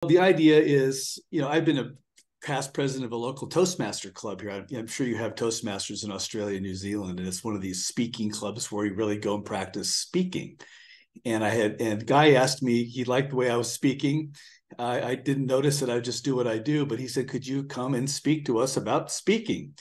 The idea is, I've been a past president of a local Toastmaster club here. I'm sure you have Toastmasters in Australia and New Zealand, and it's one of these speaking clubs where you really go and practice speaking. And Guy asked me, he liked the way I was speaking. I didn't notice that I just do what I do, but he said, could you come and speak to us about speaking?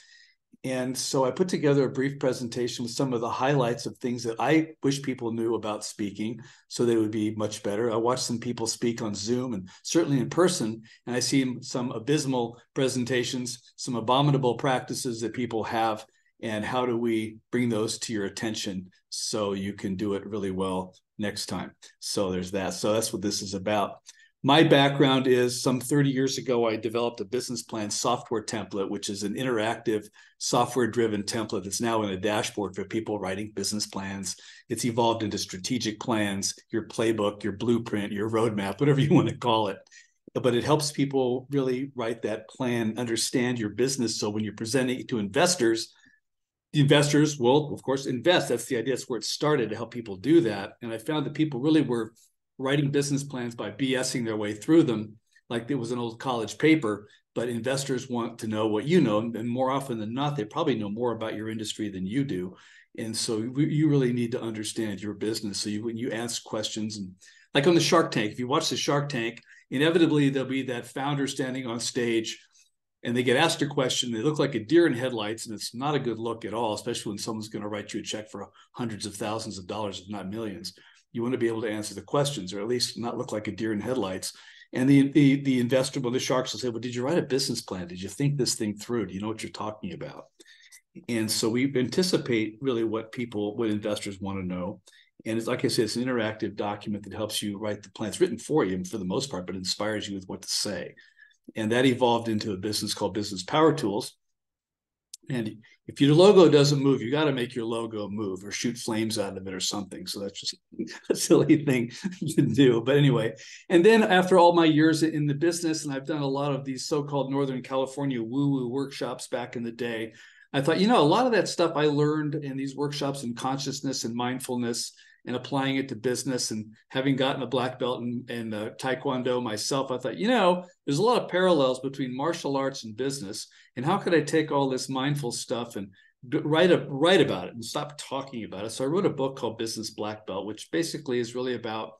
And so I put together a brief presentation with some of the highlights of things that I wish people knew about speaking so they would be much better. I watched some people speak on Zoom and certainly in person, and I see some abysmal presentations, some abominable practices that people have, and how do we bring those to your attention so you can do it really well next time. So there's that. So that's what this is about. My background is some 30 years ago, I developed a business plan software template, which is an interactive software-driven template that's now in a dashboard for people writing business plans. It's evolved into strategic plans, your playbook, your blueprint, your roadmap, whatever you want to call it. But it helps people really write that plan, understand your business. So when you're presenting it to investors, the investors will, of course, invest. That's the idea. That's where it started, to help people do that. And I found that people really were writing business plans by BSing their way through them like it was an old college paper, but investors want to know what you know, and more often than not, they probably know more about your industry than you do. And so you really need to understand your business. So when you ask questions, and like on the Shark Tank, if you watch the Shark Tank, inevitably there'll be that founder standing on stage and they get asked a question. They look like a deer in headlights, and it's not a good look at all, especially when someone's going to write you a check for hundreds of thousands of dollars, if not millions. You want to be able to answer the questions, or at least not look like a deer in headlights. And the investor, well, the sharks will say, well, did you write a business plan? Did you think this thing through? Do you know what you're talking about? And so we anticipate really what investors want to know. And it's like I said, it's an interactive document that helps you write the plan. It's written for you for the most part, but inspires you with what to say. And that evolved into a business called Business Power Tools. And if your logo doesn't move, you got to make your logo move or shoot flames out of it or something. So that's just a silly thing to do. But anyway, and then after all my years in the business, and I've done a lot of these so-called Northern California woo-woo workshops back in the day, I thought, a lot of that stuff I learned in these workshops in consciousness and mindfulness and applying it to business, and having gotten a black belt in Taekwondo myself, I thought, there's a lot of parallels between martial arts and business. And how could I take all this mindful stuff and write about it and stop talking about it? So I wrote a book called Business Black Belt, which basically is really about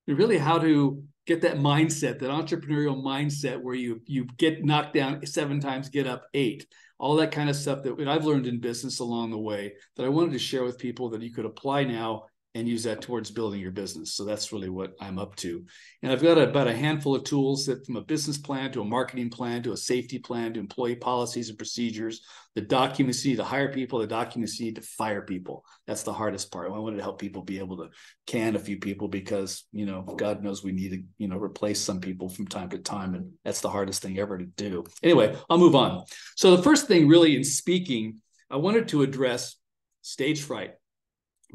how to get that mindset, that entrepreneurial mindset where you get knocked down 7 times, get up 8. All that kind of stuff that I've learned in business along the way that I wanted to share with people that you could apply now and use that towards building your business. So that's really what I'm up to. And I've got about a handful of tools that, from a business plan to a marketing plan to a safety plan to employee policies and procedures, the documents you need to hire people, the documents you need to fire people. That's the hardest part. I wanted to help people be able to can a few people because, God knows we need to, replace some people from time to time. And that's the hardest thing ever to do. Anyway, I'll move on. So the first thing really in speaking, I wanted to address stage fright,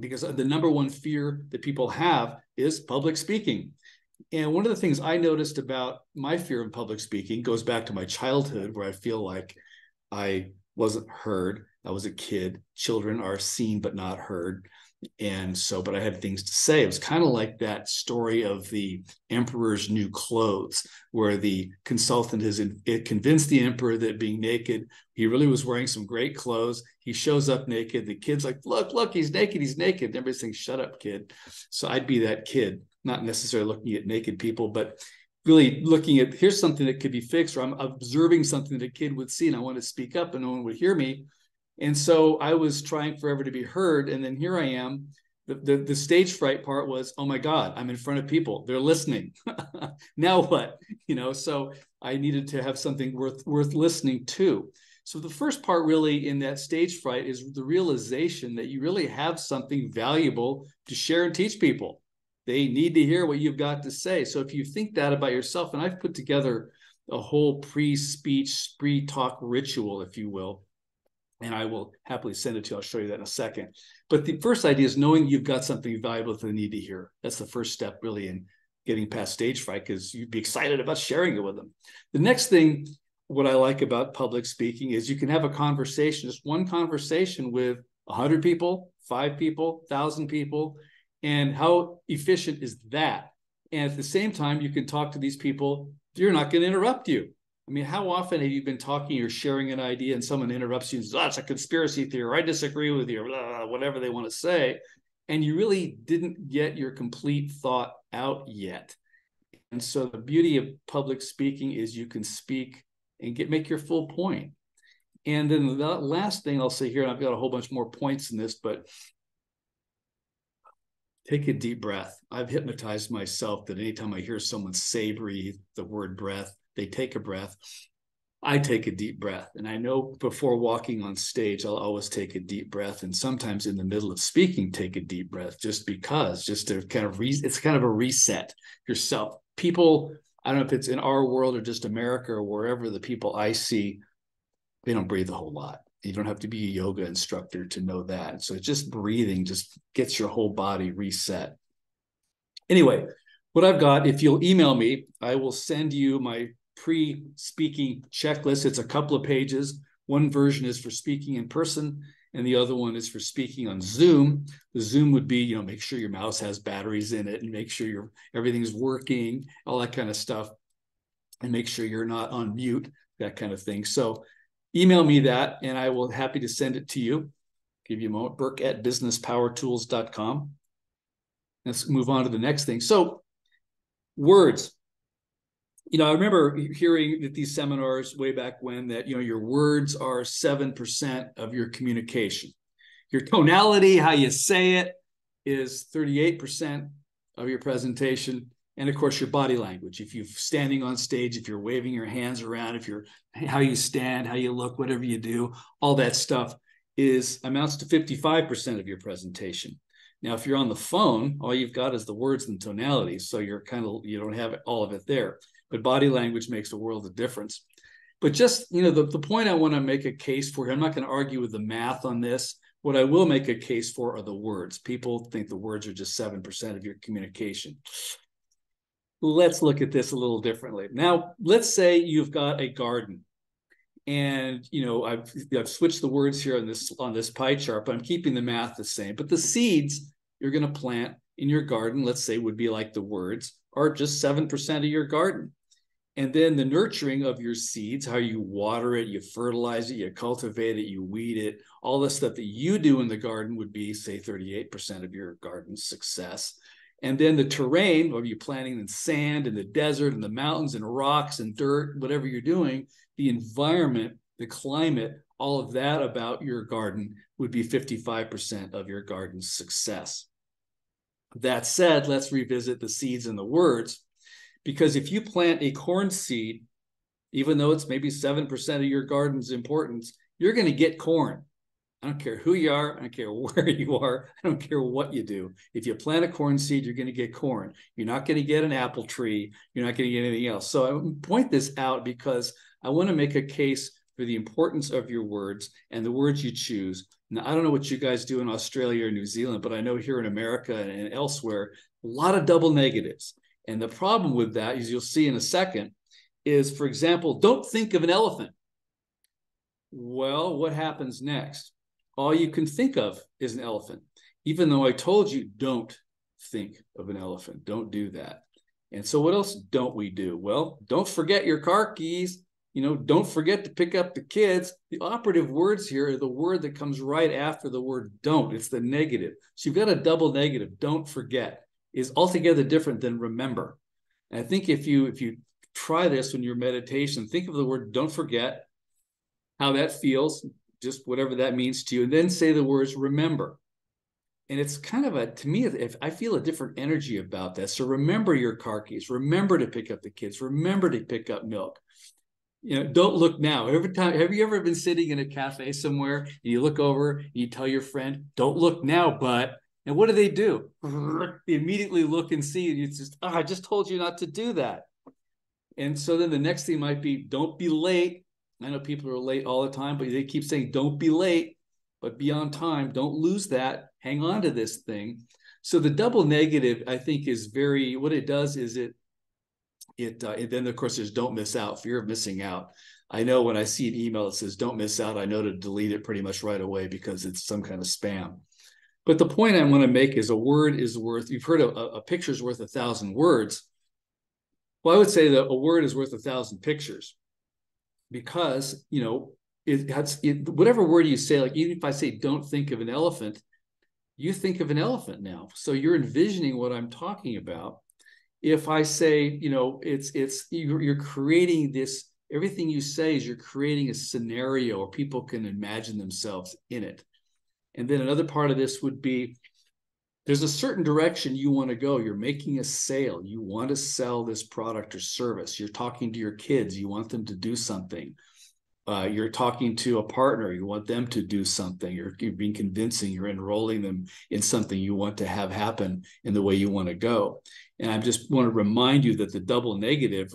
because the number one fear that people have is public speaking. And one of the things I noticed about my fear of public speaking goes back to my childhood, where I feel like I wasn't heard. I was a kid. Children are seen but not heard. And so, but I had things to say. It was kind of like that story of the emperor's new clothes, where the consultant it convinced the emperor that being naked, he really was wearing some great clothes. He shows up naked. The kid's like, look, he's naked. He's naked. And everybody's saying, shut up, kid. So I'd be that kid, not necessarily looking at naked people, but really looking at, here's something that could be fixed, or I'm observing something that a kid would see and I want to speak up and no one would hear me. And so I was trying forever to be heard. And then here I am. The stage fright part was, oh my God, I'm in front of people. They're listening. Now what? So I needed to have something worth listening to. So the first part really in that stage fright is the realization that you really have something valuable to share and teach people. They need to hear what you've got to say. So if you think that about yourself, and I've put together a whole pre-speech, pre-talk ritual, if you will, and I will happily send it to you. I'll show you that in a second. But the first idea is knowing you've got something valuable that they need to hear. That's the first step really in getting past stage fright, because you'd be excited about sharing it with them. The next thing, what I like about public speaking, is you can have a conversation, just one conversation with 100 people, 5 people, 1,000 people. And how efficient is that? And at the same time, you can talk to these people. They're not going to interrupt you. I mean, how often have you been talking or sharing an idea and someone interrupts you and says, oh, it's a conspiracy theory, I disagree with you, blah, whatever they want to say. And you really didn't get your complete thought out yet. And so the beauty of public speaking is you can speak and make your full point. And then the last thing I'll say here, and I've got a whole bunch more points in this, but take a deep breath. I've hypnotized myself that anytime I hear someone say breathe, the word breath, they take a breath. I take a deep breath. And I know before walking on stage, I'll always take a deep breath. And sometimes in the middle of speaking, take a deep breath just to kind of, it's kind of a reset yourself. People, I don't know if it's in our world or just America or wherever, the people I see, they don't breathe a whole lot. You don't have to be a yoga instructor to know that. So just breathing just gets your whole body reset. Anyway, what I've got, if you'll email me, I will send you my pre-speaking checklist. It's a couple of pages. One version is for speaking in person, and the other one is for speaking on Zoom. The Zoom would be, make sure your mouse has batteries in it and make sure everything's working, all that kind of stuff, and make sure you're not on mute, that kind of thing. So email me that, and I will happy to send it to you. Give you a moment. Burke@businesspowertools.com. Let's move on to the next thing. So words. I remember hearing at these seminars way back when that, your words are 7% of your communication. Your tonality, how you say it, is 38% of your presentation. And of course, your body language. If you're standing on stage, if you're waving your hands around, how you stand, how you look, whatever you do, all that stuff amounts to 55% of your presentation. Now, if you're on the phone, all you've got is the words and tonality. So you don't have all of it there. But body language makes a world of difference. But just, the point I want to make a case for here, I'm not going to argue with the math on this. What I will make a case for are the words. People think the words are just 7% of your communication. Let's look at this a little differently. Now, let's say you've got a garden. And, I've switched the words here on this pie chart, but I'm keeping the math the same. But the seeds you're going to plant in your garden, let's say, would be like the words, are just 7% of your garden. And then the nurturing of your seeds, how you water it, you fertilize it, you cultivate it, you weed it, all the stuff that you do in the garden would be, say, 38% of your garden's success. And then the terrain, of you planting in sand, in the desert, in the mountains, and rocks and dirt, whatever you're doing, the environment, the climate, all of that about your garden would be 55% of your garden's success. That said, let's revisit the seeds and the words, because if you plant a corn seed, even though it's maybe 7% of your garden's importance, you're going to get corn. I don't care who you are. I don't care where you are. I don't care what you do. If you plant a corn seed, you're going to get corn. You're not going to get an apple tree. You're not going to get anything else. So I point this out because I want to make a case for the importance of your words and the words you choose. Now, I don't know what you guys do in Australia or New Zealand, but I know here in America and elsewhere, a lot of double negatives. And the problem with that, as you'll see in a second, is, for example, don't think of an elephant. Well, what happens next? All you can think of is an elephant, even though I told you don't think of an elephant. Don't do that. And so what else don't we do? Well, don't forget your car keys. Don't forget to pick up the kids. The operative words here are the word that comes right after the word don't. It's the negative. So you've got a double negative. Don't forget is altogether different than remember. And I think if you try this in your meditation, think of the word don't forget, how that feels, just whatever that means to you, and then say the words remember. And it's kind of to me, if I feel a different energy about that. So remember your car keys, remember to pick up the kids, remember to pick up milk. Don't look now. Every time, have you ever been sitting in a cafe somewhere and you look over and you tell your friend, don't look now, and what do? They immediately look and see, and it's just, I just told you not to do that. And so then the next thing might be, don't be late. I know people are late all the time, but they keep saying, don't be late, but be on time. Don't lose that. Hang on to this thing. So the double negative, I think, is what it does is and then of course there's don't miss out, fear of missing out. I know when I see an email that says don't miss out, I know to delete it pretty much right away because it's some kind of spam. But the point I want to make is a word is worth, you've heard a picture is worth 1,000 words. Well, I would say that a word is worth 1,000 pictures because, whatever word you say, like even if I say, don't think of an elephant, you think of an elephant now. So you're envisioning what I'm talking about. If I say, you're creating this, everything you say is you're creating a scenario where people can imagine themselves in it. And then another part of this would be, there's a certain direction you want to go. You're making a sale. You want to sell this product or service. You're talking to your kids. You want them to do something. You're talking to a partner. You want them to do something. You're being convincing. You're enrolling them in something you want to have happen in the way you want to go. And I just want to remind you that the double negative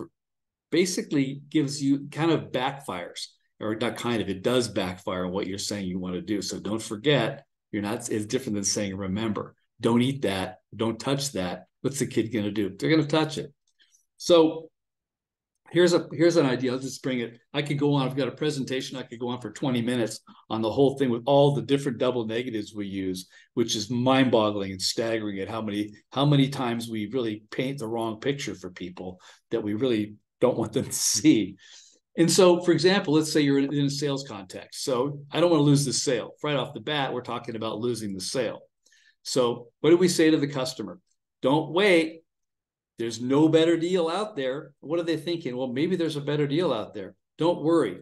basically gives you kind of backfires, or not kind of, it does backfire on what you're saying you want to do. So don't forget, it's different than saying, remember, don't eat that, don't touch that. What's the kid going to do? They're going to touch it. So here's an idea. I'll just bring it. I could go on. I've got a presentation. I could go on for 20 minutes on the whole thing with all the different double negatives we use, which is mind-boggling and staggering at how many times we really paint the wrong picture for people that we really don't want them to see. And so, for example, let's say you're in a sales context. So I don't want to lose the sale. Right off the bat, we're talking about losing the sale. So what do we say to the customer? Don't wait. There's no better deal out there. What are they thinking? Well, maybe there's a better deal out there. Don't worry.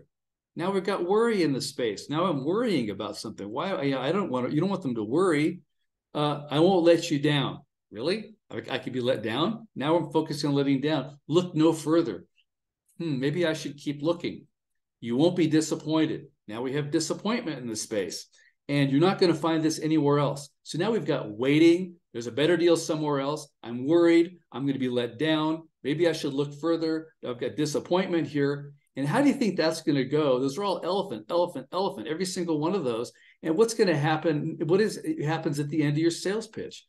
Now we've got worry in the space. Now I'm worrying about something. Why? You don't want them to worry. I won't let you down. Really? I could be let down. Now I'm focusing on letting down. Look no further. Maybe I should keep looking. You won't be disappointed. Now we have disappointment in the space, and you're not going to find this anywhere else. So now we've got waiting. There's a better deal somewhere else. I'm worried. I'm going to be let down. Maybe I should look further. I've got disappointment here. And how do you think that's going to go? Those are all elephant, elephant, elephant, every single one of those. And what's going to happen? It happens at the end of your sales pitch?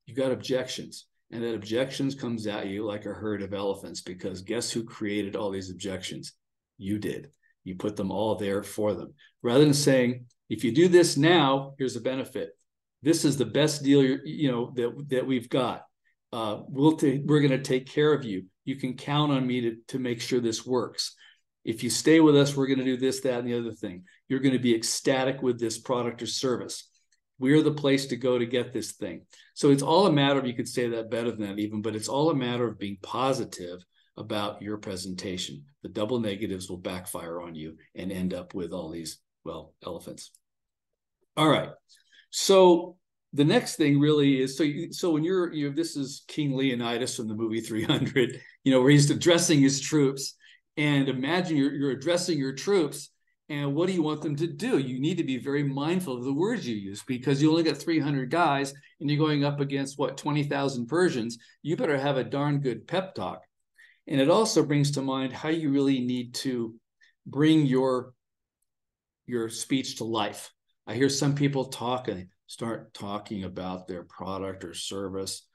You've got objections. And that objections comes at you like a herd of elephants, because guess who created all these objections? You did. You put them all there for them. Rather than saying, if you do this now, here's a benefit. This is the best deal that we've got. We're going to take care of you. You can count on me to make sure this works. If you stay with us, we're going to do this, that, and the other thing. You're going to be ecstatic with this product or service. We're the place to go to get this thing. So it's all a matter of, you could say that better than that even, but it's all a matter of being positive about your presentation. The double negatives will backfire on you and end up with all these, elephants. All right. So the next thing really is, so when this is King Leonidas from the movie 300, where he's addressing his troops, and imagine you're addressing your troops. And what do you want them to do? You need to be very mindful of the words you use, because you only got 300 guys and you're going up against 20,000 Persians. You better have a darn good pep talk. And it also brings to mind how you really need to bring your speech to life. I hear some people start talking about their product or service,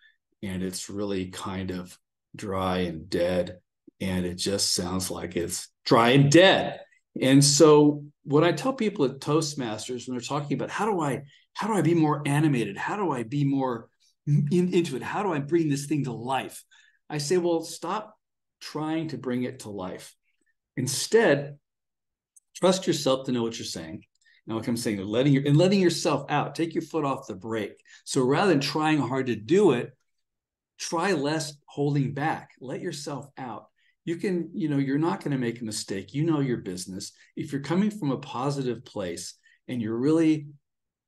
and it's really kind of dry and dead. And it just sounds like it's dry and dead. And so what I tell people at Toastmasters, when they're talking about how do I be more animated? How do I be more into it? How do I bring this thing to life? I say, well, stop trying to bring it to life. Instead, trust yourself to know what you're saying. Now, like I'm saying, letting yourself out. Take your foot off the brake. So rather than trying hard to do it, try less holding back. Let yourself out. You can, you're not going to make a mistake. You know your business. If you're coming from a positive place and you're really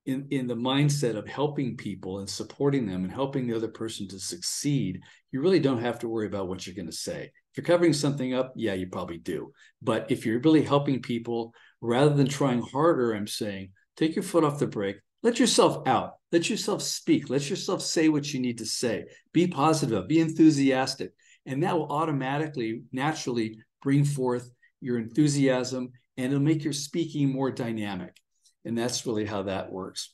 in the mindset of helping people and supporting them and helping the other person to succeed, you really don't have to worry about what you're going to say. If you're covering something up, yeah, you probably do. But if you're really helping people, rather than trying harder, I'm saying, take your foot off the brake. Let yourself out. Let yourself speak. Let yourself say what you need to say. Be positive. Be enthusiastic. And that will automatically, naturally bring forth your enthusiasm, and it'll make your speaking more dynamic. And that's really how that works.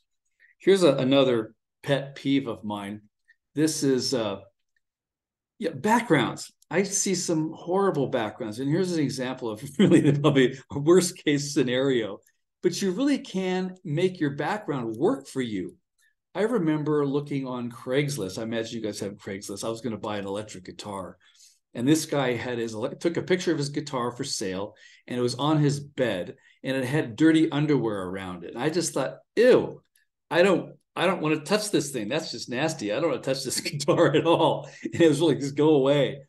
Here's another pet peeve of mine. This is backgrounds. I see some horrible backgrounds. And here's an example of really probably a worst case scenario. But you really can make your background work for you. I remember looking on Craigslist. I imagine you guys have Craigslist. I was going to buy an electric guitar. And this guy had took a picture of his guitar for sale, and it was on his bed, and it had dirty underwear around it. And I just thought, ew, I don't want to touch this thing. That's just nasty. I don't want to touch this guitar at all. And it was like, just go away.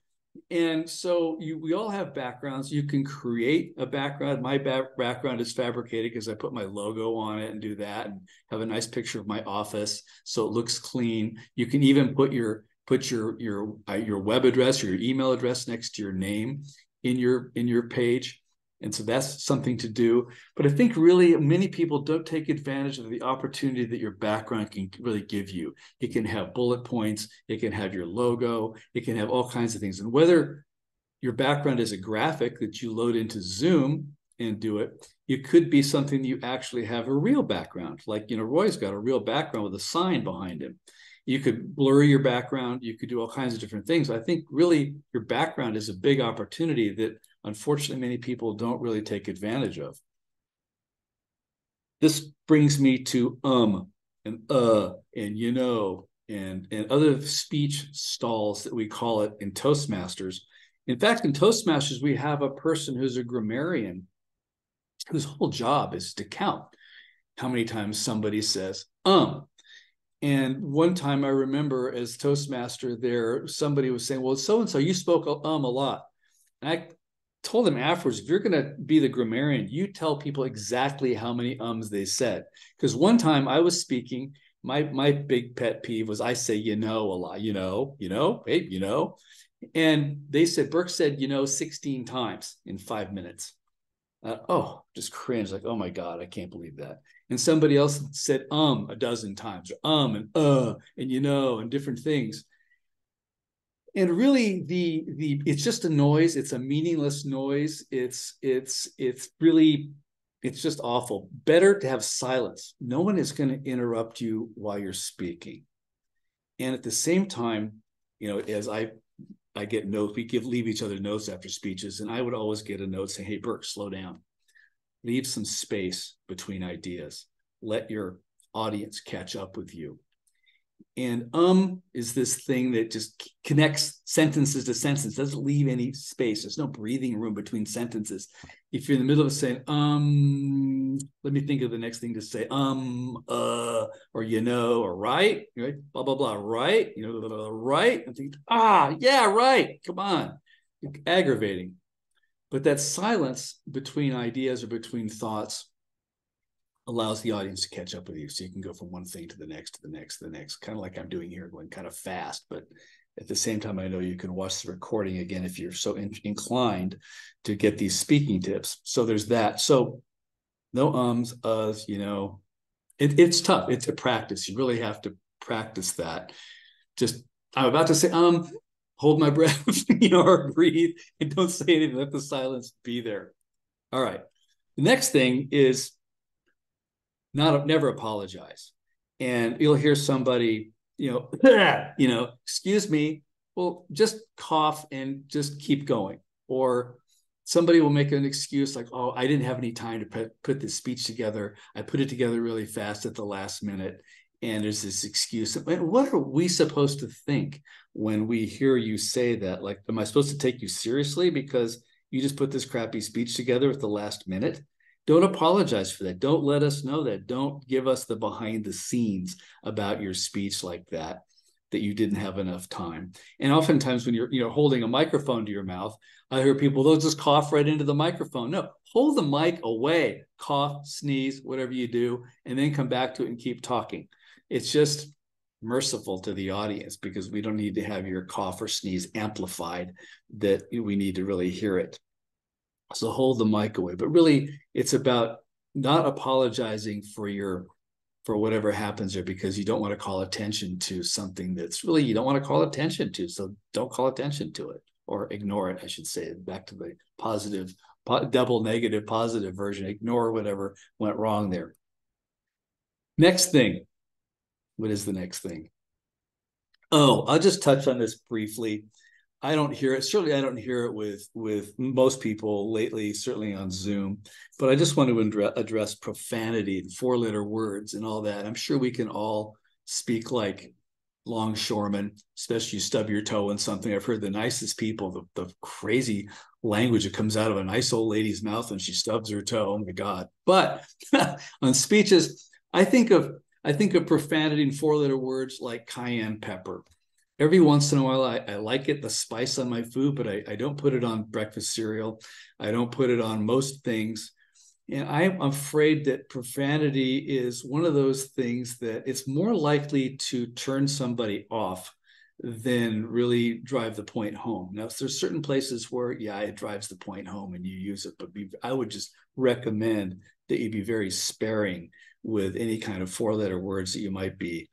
And so we all have backgrounds. You can create a background. My background is fabricated because I put my logo on it and do that, and have a nice picture of my office so it looks clean. You can even put your web address or your email address next to your name in your page. And so that's something to do. But I think really many people don't take advantage of the opportunity that your background can really give you. It can have bullet points. It can have your logo. It can have all kinds of things. And whether your background is a graphic that you load into Zoom and do it, it could be something that you actually have a real background. Like, Roy's got a real background with a sign behind him. You could blur your background. You could do all kinds of different things. I think really your background is a big opportunity that unfortunately many people don't really take advantage of. This brings me to and and other speech stalls that we call it in Toastmasters. In fact, in Toastmasters, we have a person who's a grammarian whose whole job is to count how many times somebody says And one time I remember as Toastmaster there, somebody was saying, well, so-and-so, you spoke a lot. And I told him afterwards, if you're going to be the grammarian, you tell people exactly how many ums they said. Because one time I was speaking, my big pet peeve was I say, a lot, hey, And they said, Burke said, 16 times in 5 minutes. Just cringe, like, oh my God, I can't believe that. And somebody else said a dozen times, or and different things. And really it's just a noise. It's a meaningless noise. It's just awful. Better to have silence. No one is going to interrupt you while you're speaking. And at the same time, as I get notes, leave each other notes after speeches, and I would always get a note saying, hey, Burke, slow down. Leave some space between ideas. Let your audience catch up with you. And is this thing that just connects sentences to sentences, doesn't leave any space. There's no breathing room between sentences. If you're in the middle of saying, let me think of the next thing to say, or or right, blah, blah, blah, right, right. And think, yeah, right, come on. Aggravating. But that silence between ideas or between thoughts allows the audience to catch up with you. So you can go from one thing to the next, to the next, to the next, kind of like I'm doing here, going kind of fast. But at the same time, I know you can watch the recording again if you're so inclined to get these speaking tips. So there's that. So no ums, it's tough. It's a practice. You really have to practice that. I'm about to say, hold my breath, or breathe, and don't say anything. Let the silence be there. All right. The next thing is never apologize. And you'll hear somebody, excuse me. Well, just cough and just keep going. Or somebody will make an excuse like, oh, I didn't have any time to put this speech together. I put it together really fast at the last minute. And there's this excuse. What are we supposed to think when we hear you say that? Like, am I supposed to take you seriously because you just put this crappy speech together at the last minute? Don't apologize for that. Don't let us know that. Don't give us the behind the scenes about your speech like that you didn't have enough time. And oftentimes when you're holding a microphone to your mouth, I hear people, they'll just cough right into the microphone. No, hold the mic away, cough, sneeze, whatever you do, and then come back to it and keep talking. It's just merciful to the audience because we don't need to have your cough or sneeze amplified, that we need to really hear it. So hold the mic away. But really, it's about not apologizing for whatever happens there because you don't want to call attention to something that's really you don't want to call attention to. So don't call attention to it, or ignore it, I should say. Back to the positive, double negative, positive version. Ignore whatever went wrong there. Next thing. What is the next thing? Oh, I'll just touch on this briefly. I don't hear it. Certainly, I don't hear it with most people lately, certainly on Zoom. But I just want to address profanity and 4-letter words and all that. I'm sure we can all speak like longshoremen, especially you stub your toe in something. I've heard the nicest people, the crazy language that comes out of a nice old lady's mouth when she stubs her toe. Oh my God. But on speeches, I think of profanity in 4-letter words like cayenne pepper. Every once in a while, I like it, the spice on my food, but I don't put it on breakfast cereal. I don't put it on most things. And I'm afraid that profanity is one of those things that it's more likely to turn somebody off than really drive the point home. Now, there's certain places where, yeah, it drives the point home and you use it, but I would just recommend that you be very sparing with any kind of 4-letter words that you might be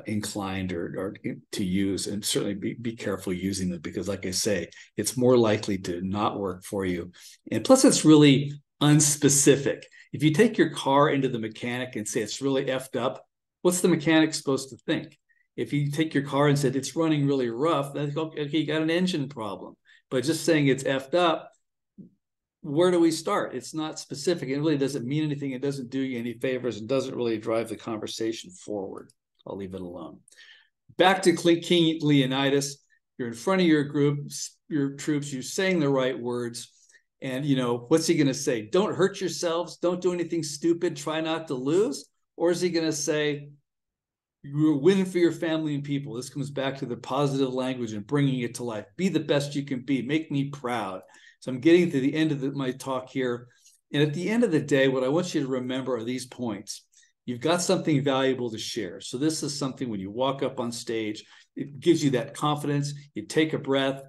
inclined or to use, and certainly be careful using them, because like I say, it's more likely to not work for you. And plus it's really unspecific. If you take your car into the mechanic and say it's really effed up, what's the mechanic supposed to think? If you take your car and said it's running really rough, then okay, you got an engine problem. But just saying it's effed up, where do we start? It's not specific. It really doesn't mean anything. It doesn't do you any favors and doesn't really drive the conversation forward. I'll leave it alone. Back to King Leonidas. You're in front of your group, your troops, you're saying the right words. And, what's he going to say? Don't hurt yourselves. Don't do anything stupid. Try not to lose. Or is he going to say, you're winning for your family and people? This comes back to the positive language and bringing it to life. Be the best you can be. Make me proud. So I'm getting to the end of my talk here. And at the end of the day, what I want you to remember are these points. You've got something valuable to share. So this is something when you walk up on stage, it gives you that confidence. You take a breath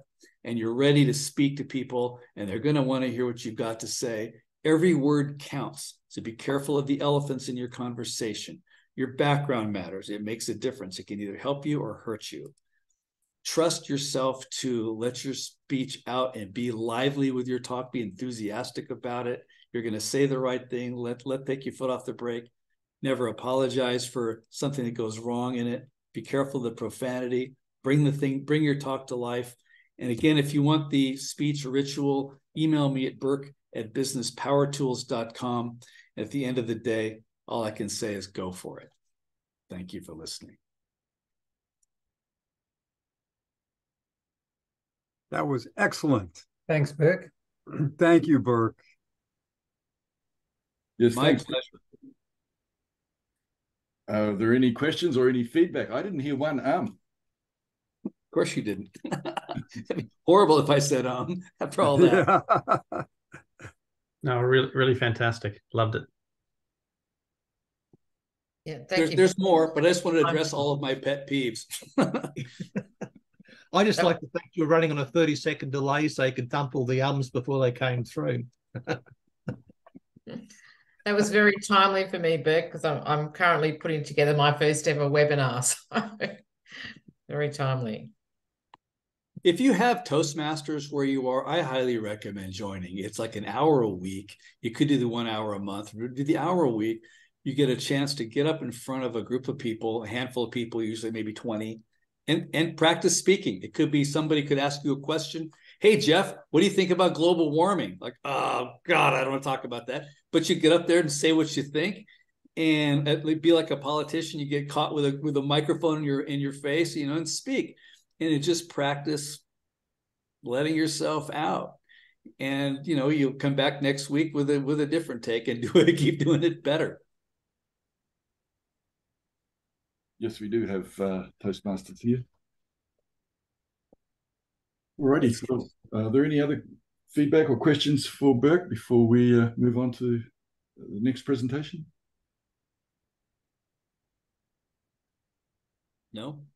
and you're ready to speak to people, and they're going to want to hear what you've got to say. Every word counts. So be careful of the elephants in your conversation. Your background matters. It makes a difference. It can either help you or hurt you. Trust yourself to let your speech out and be lively with your talk. Be enthusiastic about it. You're going to say the right thing. Let take your foot off the brake. Never apologize for something that goes wrong in it. Be careful of the profanity. Bring your talk to life. And again, if you want the speech ritual, email me at burke@businesspowertools.com. At the end of the day, all I can say is go for it. Thank you for listening. That was excellent. Thanks, Burke. Thank you, Burke. Yes, My thanks. pleasure. Are there any questions or any feedback? I didn't hear one. Of course you didn't. It'd be horrible if I said after all that. Yeah. No, really, really fantastic. Loved it. Yeah, thank you. There's more, but I just want to address all of my pet peeves. I just like to think you're running on a 30-second delay so you could dump all the ums before they came through. That was very timely for me, Burke, because I'm currently putting together my first ever webinar. So very timely. If you have Toastmasters where you are, I highly recommend joining. It's like an hour a week. You could do the 1 hour a month. Do the hour a week. You get a chance to get up in front of a group of people, a handful of people, usually maybe 20, and practice speaking. It could be somebody could ask you a question. Hey, Jeff, what do you think about global warming? Like, oh, God, I don't want to talk about that. But you get up there and say what you think, and be like a politician. You get caught with a microphone in your face, and speak. And it just practice letting yourself out. And, you'll come back next week with a different take and keep doing it better. Yes, we do have Toastmasters here. Alrighty, so are there any other feedback or questions for Burke before we move on to the next presentation? No?